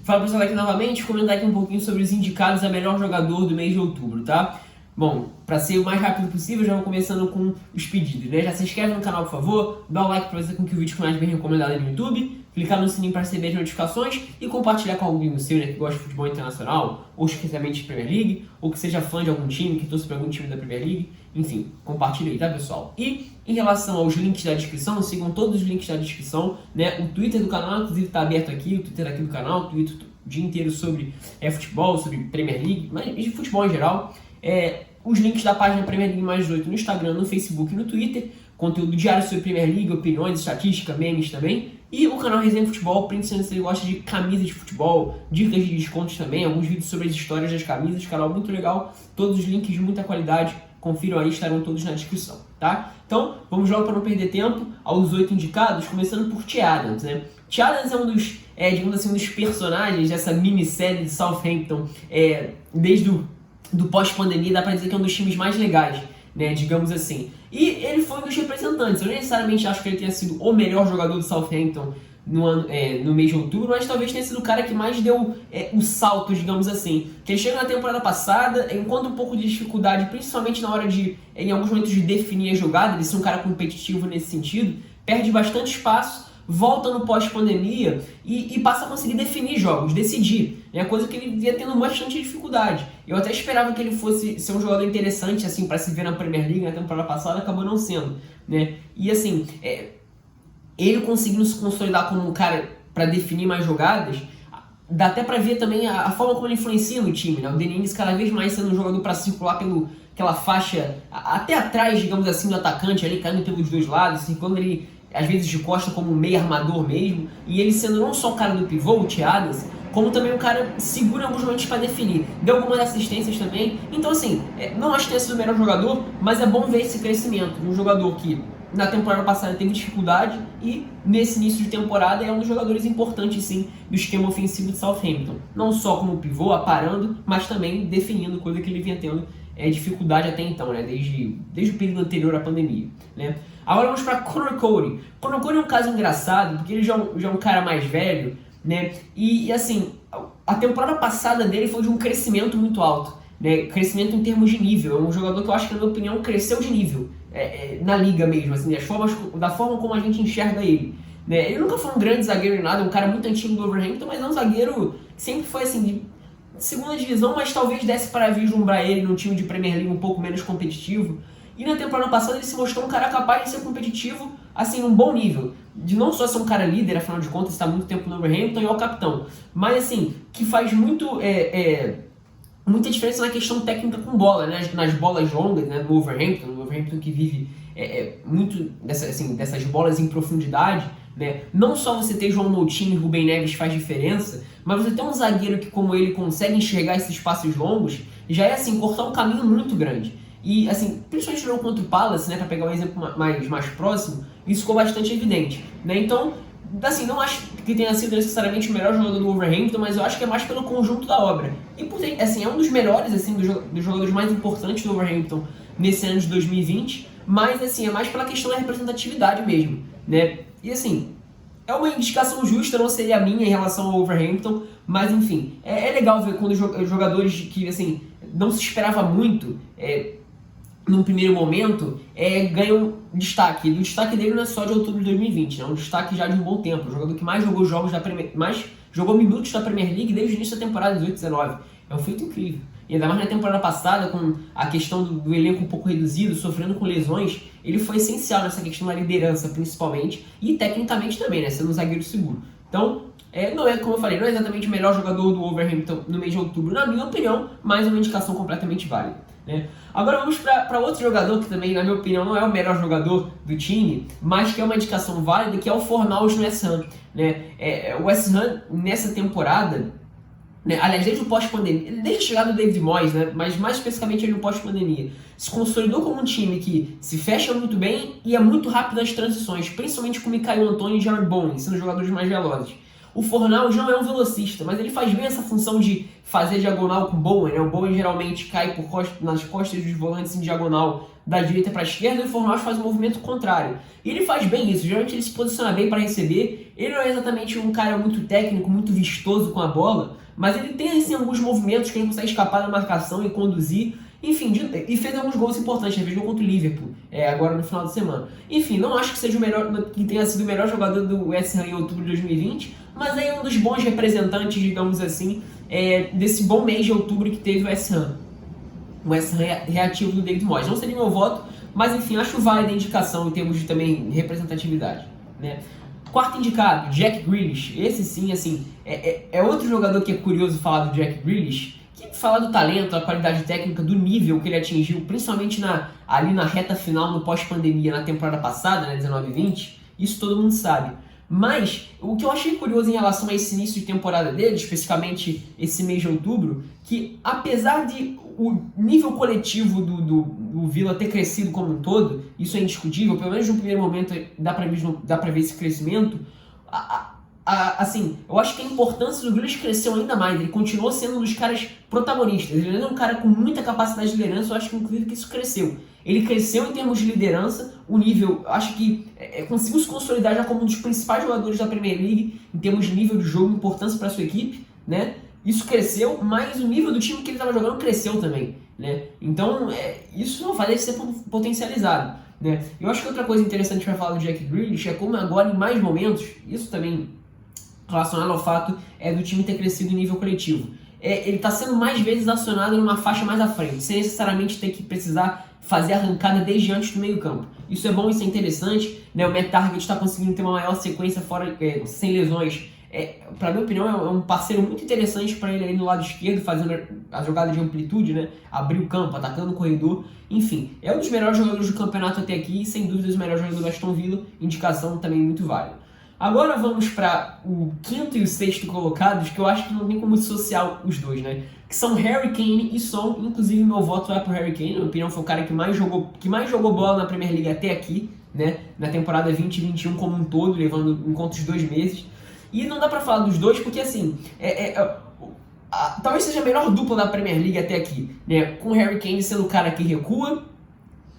Fala pessoal aqui novamente, comentar aqui um pouquinho sobre os indicados a melhor jogador do mês de outubro, tá? Bom, para ser o mais rápido possível, já vou começando com os pedidos, né? Já se inscreve no canal, por favor, dá o like para fazer com que o vídeo fique mais bem recomendado no YouTube, clicar no sininho para receber as notificações e compartilhar com algum seu, né, que gosta de futebol internacional, ou especialmente de Premier League, ou que seja fã de algum time, que torce para algum time da Premier League, enfim, compartilha aí, tá pessoal? E em relação aos links da descrição, sigam todos os links da descrição, né? O Twitter do canal, inclusive, está aberto aqui, o Twitter aqui do canal, o Twitter o dia inteiro sobre futebol, sobre Premier League, mas de futebol em geral. Os links da página Premier League mais 18 no Instagram, no Facebook e no Twitter, conteúdo diário sobre Premier League, opiniões, estatística, memes também, e o canal Resenha Futebol, principalmente se você gosta de camisas de futebol, dicas de descontos também, alguns vídeos sobre as histórias das camisas, canal muito legal, todos os links de muita qualidade, confiram aí, estarão todos na descrição, tá? Então, vamos logo para não perder tempo, aos 8 indicados, começando por Che Adams, né? Che Adams é um dos, digamos assim, um dos personagens dessa minissérie de Southampton, desde do pós-pandemia, dá pra dizer que é um dos times mais legais, né, digamos assim. E ele foi um dos representantes. Eu não necessariamente acho que ele tenha sido o melhor jogador do Southampton no mês de outubro, mas talvez tenha sido o cara que mais deu o salto, digamos assim. Que ele chega na temporada passada, encontra um pouco de dificuldade, principalmente na hora de, em alguns momentos, de definir a jogada, ele ser um cara competitivo nesse sentido, perde bastante espaço, volta no pós-pandemia e passa a conseguir definir jogos, decidir. É coisa que ele vinha tendo bastante dificuldade. Eu até esperava que ele fosse ser um jogador interessante assim para se ver na Premier League na temporada passada, acabou não sendo, né? E assim, ele conseguindo se consolidar como um cara para definir mais jogadas, dá até para ver também a forma como ele influencia no time, né? O Danny Ings cada vez mais sendo um jogador para circular aquela faixa até atrás, digamos assim, do atacante, ali caindo pelos dois lados, assim, quando ele às vezes de costa como um meio armador mesmo, e ele sendo não só o cara do pivô, o Che Adams, como também um cara seguro em alguns momentos para definir. Deu algumas assistências também. Então assim, não acho que tenha sido o melhor jogador, mas é bom ver esse crescimento de um jogador que na temporada passada teve dificuldade e nesse início de temporada é um dos jogadores importantes sim do esquema ofensivo de Southampton. Não só como pivô, aparando, mas também definindo, coisa que ele vinha tendo dificuldade até então, né? Desde o período anterior à pandemia, né? Agora vamos para Conor Coady. Conor Coady é um caso engraçado, porque ele já é um cara mais velho, né? E assim, a temporada passada dele foi de um crescimento muito alto, né? Crescimento em termos de nível. É um jogador que eu acho que, na minha opinião, cresceu de nível na liga mesmo, assim, da forma como a gente enxerga ele, né? Ele nunca foi um grande zagueiro em nada, um cara muito antigo do Wolverhampton, mas é um zagueiro que sempre foi assim de segunda divisão, mas talvez desse para vislumbrar ele num time de Premier League um pouco menos competitivo. E na temporada passada ele se mostrou um cara capaz de ser competitivo, assim, num bom nível. De não só ser um cara líder, afinal de contas, está há muito tempo no Wolverhampton e é o capitão. Mas, assim, que faz muita diferença na questão técnica com bola, né? Nas bolas longas, né? No Wolverhampton que vive muito dessas bolas em profundidade, né? Não só você ter João Moutinho e Rubem Neves faz diferença, mas você ter um zagueiro que, como ele, consegue enxergar esses passos longos, já é, assim, cortar um caminho muito grande. E, assim, principalmente no contra o Palace, né, para pegar um exemplo mais próximo, isso ficou bastante evidente, né? Então, assim, não acho que tenha sido necessariamente o melhor jogador do Wolverhampton, mas eu acho que é mais pelo conjunto da obra. E, assim, é um dos melhores, assim, dos jogadores mais importantes do Wolverhampton nesse ano de 2020, mas, assim, é mais pela questão da representatividade mesmo, né? E, assim, é uma indicação justa, não seria a minha em relação ao Wolverhampton, mas, enfim, é legal ver quando jogadores que, assim, não se esperava muito, num primeiro momento, ganham destaque. E o destaque dele não é só de outubro de 2020, é um destaque já de um bom tempo. O jogador que mais jogou mais jogou minutos da Premier League desde o início da temporada 18-19. É um feito incrível. E ainda mais na temporada passada, com a questão do elenco um pouco reduzido, sofrendo com lesões, ele foi essencial nessa questão da liderança, principalmente, e tecnicamente também, né, sendo um zagueiro seguro. Então, não é, como eu falei, não é exatamente o melhor jogador do Wolverhampton no mês de outubro, na minha opinião, mas é uma indicação completamente válida, né? Agora vamos para outro jogador que também, na minha opinião, não é o melhor jogador do time, mas que é uma indicação válida, que é o Fornals no West Ham, né? O West Ham, nessa temporada, né, aliás, desde o pós-pandemia, desde a chegada do David Moyes, né, mas mais especificamente no pós-pandemia, se consolidou como um time que se fecha muito bem e é muito rápido nas transições, principalmente com Michail Antonio e Jarrod Bowen, sendo jogadores mais velozes. O Fornals não é um velocista, mas ele faz bem essa função de fazer diagonal com o Bowen, né? O Bowen geralmente cai nas costas dos volantes em diagonal da direita para a esquerda, e o Fornals faz o movimento contrário. E ele faz bem isso, geralmente ele se posiciona bem para receber. Ele não é exatamente um cara muito técnico, muito vistoso com a bola, mas ele tem assim, alguns movimentos que ele consegue escapar da marcação e conduzir. Enfim, e fez alguns gols importantes, fez gol contra o Liverpool, agora no final de semana. Enfim, não acho que seja o melhor, que tenha sido o melhor jogador do West Ham em outubro de 2020, mas é um dos bons representantes, digamos assim, desse bom mês de outubro que teve o West Ham. O West Ham reativo do David Moyes. Não seria meu voto, mas enfim, acho válida a indicação em termos de também representatividade, né? Quarto indicado, Jack Grealish. Esse sim, assim, é outro jogador que é curioso falar do Jack Grealish, que fala do talento, da qualidade técnica, do nível que ele atingiu, principalmente ali na reta final, no pós-pandemia, na temporada passada, né, 19-20, isso todo mundo sabe. Mas o que eu achei curioso em relação a esse início de temporada dele, especificamente esse mês de outubro, que apesar de o nível coletivo do Villa ter crescido como um todo, isso é indiscutível, pelo menos no primeiro momento dá pra ver esse crescimento, assim, eu acho que a importância do Grealish cresceu ainda mais, ele continuou sendo um dos caras protagonistas, ele é um cara com muita capacidade de liderança, eu acho que inclusive que isso cresceu. Ele cresceu em termos de liderança, o nível, acho que conseguiu se consolidar já como um dos principais jogadores da Premier League, em termos de nível de jogo, importância para sua equipe, né? Isso cresceu, mas o nível do time que ele estava jogando cresceu também, né? Então, isso não vai ser potencializado, né? Eu acho que outra coisa interessante para falar do Jack Grealish é como agora, em mais momentos, isso também relacionado ao fato do time ter crescido em nível coletivo. Ele está sendo mais vezes acionado numa faixa mais à frente, sem necessariamente ter que precisar fazer a arrancada desde antes do meio campo. Isso é bom, isso é interessante, né? O Matt Target está conseguindo ter uma maior sequência fora, sem lesões. Para minha opinião, é um parceiro muito interessante para ele aí no lado esquerdo, fazendo a jogada de amplitude, né? Abrir o campo, atacando o corredor. Enfim, é um dos melhores jogadores do campeonato até aqui e sem dúvida o melhor jogador do Aston Villa. Indicação também muito válida. Agora vamos para o quinto e o sexto colocados, que eu acho que não tem como dissociar os dois, né? Que são Harry Kane e Son. Inclusive meu voto vai pro Harry Kane. Na minha opinião, foi o cara que mais jogou bola na Premier League até aqui, né? Na temporada 2021 como um todo, levando em conta os 2 meses. E não dá pra falar dos dois porque, assim, talvez seja a melhor dupla da Premier League até aqui, né? Com o Harry Kane sendo o cara que recua,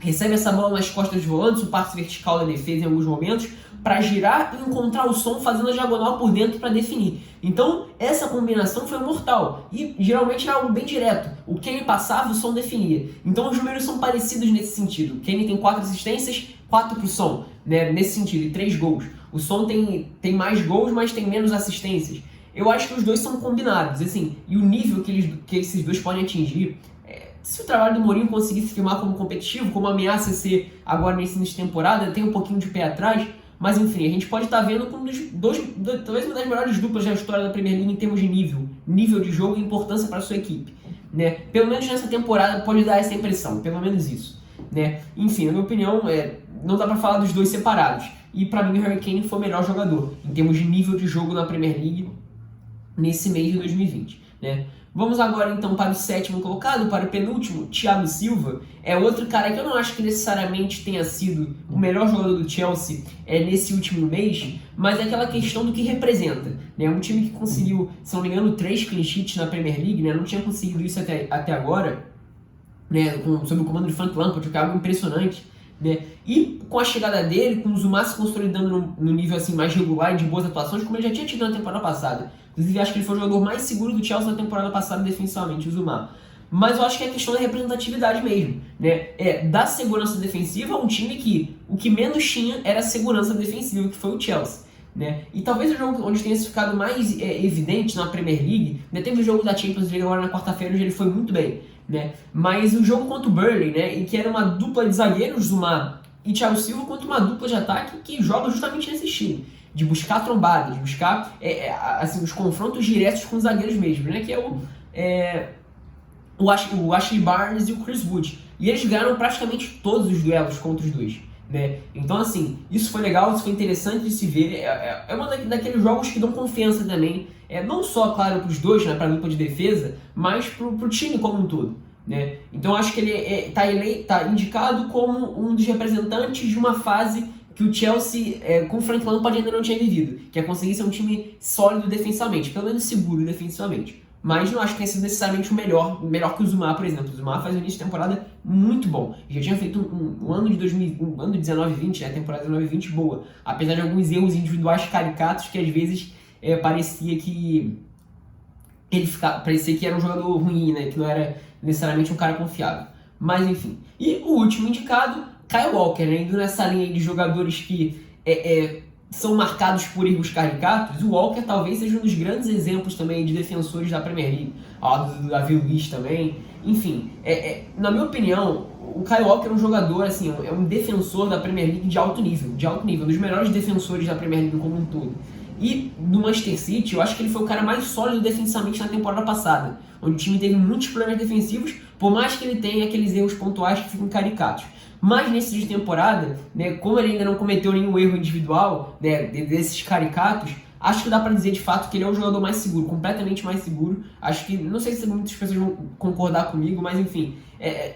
recebe essa bola nas costas dos volantes, o passe vertical da defesa em alguns momentos, para girar e encontrar o Son fazendo a diagonal por dentro para definir. Então, essa combinação foi mortal. E geralmente era algo bem direto. O Kane passava, o Son definia. Então, os números são parecidos nesse sentido. O Kane tem 4 assistências, 4 pro Son, né? Nesse sentido, e 3 gols. O Son tem mais gols, mas tem menos assistências. Eu acho que os dois são combinados. Assim, e o nível que esses dois podem atingir... Se o trabalho do Mourinho conseguir se firmar como competitivo, como ameaça ser agora nesse início de temporada, tem um pouquinho de pé atrás, mas enfim, a gente pode estar vendo como talvez uma das melhores duplas da história da Premier League em termos de nível de jogo e importância para a sua equipe, né? Pelo menos nessa temporada pode dar essa impressão, pelo menos isso, né? Enfim, na minha opinião, não dá para falar dos dois separados, e para mim o Harry Kane foi o melhor jogador em termos de nível de jogo na Premier League nesse mês de 2020, né? Vamos agora então para o sétimo colocado, para o penúltimo, Thiago Silva. É outro cara que eu não acho que necessariamente tenha sido o melhor jogador do Chelsea nesse último mês, mas é aquela questão do que representa, né? Um time que conseguiu, se não me engano, 3 clean sheets na Premier League, né? Não tinha conseguido isso até agora, né? Sob o comando de Frank Lampard, que é algo impressionante, né? E com a chegada dele, com o Zuma se consolidando no nível assim, mais regular e de boas atuações, como ele já tinha tido na temporada passada. Inclusive, acho que ele foi o jogador mais seguro do Chelsea na temporada passada defensivamente, o Zuma. Mas eu acho que é questão da representatividade mesmo, né? Da segurança defensiva, um time que o que menos tinha era a segurança defensiva, que foi o Chelsea, né? E talvez o jogo onde tenha ficado mais evidente na Premier League, né? Teve o jogo da Champions League agora na quarta-feira, onde ele foi muito bem, né? Mas o jogo contra o Burnley, né? Em que era uma dupla de zagueiros, Zuma e Thiago Silva, contra uma dupla de ataque que joga justamente nesse estilo, de buscar trombadas, de buscar assim, os confrontos diretos com os zagueiros mesmo, né? Que é o Ashley Barnes e o Chris Wood. E eles ganharam praticamente todos os duelos contra os dois, né? Então, assim, isso foi legal, isso foi interessante de se ver. É uma daqueles jogos que dão confiança também, não só, claro, para os dois, né, para a dupla de defesa, mas para o time como um todo, né? Então, acho que ele está indicado como um dos representantes de uma fase que o Chelsea, com o Frank Lampard, ainda não tinha vivido, que é conseguir ser um time sólido defensivamente, pelo menos seguro defensivamente. Mas não acho que tenha sido necessariamente o melhor que o Zuma, por exemplo. O Zuma faz um início de temporada muito bom. Já tinha feito um ano de 19-20, né? Temporada 19-20 boa. Apesar de alguns erros individuais caricatos que às vezes parecia que era um jogador ruim, né? Que não era necessariamente um cara confiável. Mas enfim. E o último indicado, Kyle Walker, né? Indo nessa linha de jogadores que são marcados por erros caricatos, o Walker talvez seja um dos grandes exemplos também de defensores da Premier League, ao lado do Davi Luiz também. Enfim, na minha opinião, o Kyle Walker é um jogador, assim, é um defensor da Premier League de alto nível, um dos melhores defensores da Premier League como um todo. E no Manchester City, eu acho que ele foi o cara mais sólido defensivamente na temporada passada, onde o time teve muitos problemas defensivos, por mais que ele tenha aqueles erros pontuais que ficam caricatos. Mas nesse de temporada, né, como ele ainda não cometeu nenhum erro individual, né, desses caricatos, acho que dá pra dizer de fato que ele é um jogador mais seguro, completamente mais seguro. Acho que, não sei se muitas pessoas vão concordar comigo, mas enfim,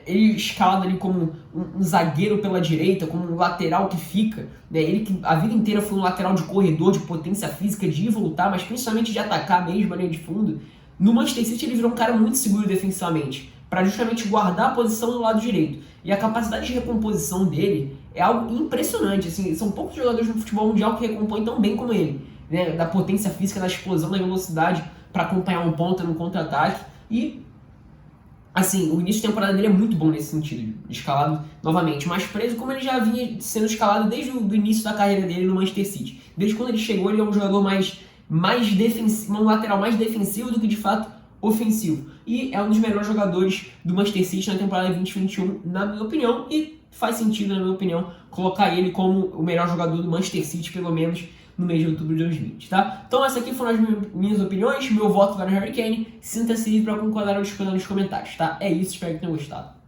ele escalado ali como um zagueiro pela direita, como um lateral que fica, né, ele que a vida inteira foi um lateral de corredor, de potência física, de ir e voltar, mas principalmente de atacar mesmo a linha de fundo. No Manchester City ele virou um cara muito seguro defensivamente, para justamente guardar a posição do lado direito. E a capacidade de recomposição dele é algo impressionante. Assim, são poucos jogadores no futebol mundial que recompõem tão bem como ele, né? Da potência física, da explosão, da velocidade para acompanhar um ponta no contra-ataque. E, assim, o início de temporada dele é muito bom nesse sentido, escalado novamente, mais preso, como ele já vinha sendo escalado desde o início da carreira dele no Manchester City. Desde quando ele chegou, ele é um jogador mais defensivo, um lateral mais defensivo do que de fato ofensivo. E é um dos melhores jogadores do Manchester City na temporada 2021, na minha opinião, e faz sentido, na minha opinião, colocar ele como o melhor jogador do Manchester City, pelo menos no mês de outubro de 2020, tá? Então essas aqui foram as minhas opiniões, meu voto vai no Harry Kane, sinta-se livre para concordar ou discordar nos comentários, tá? É isso, espero que tenham gostado.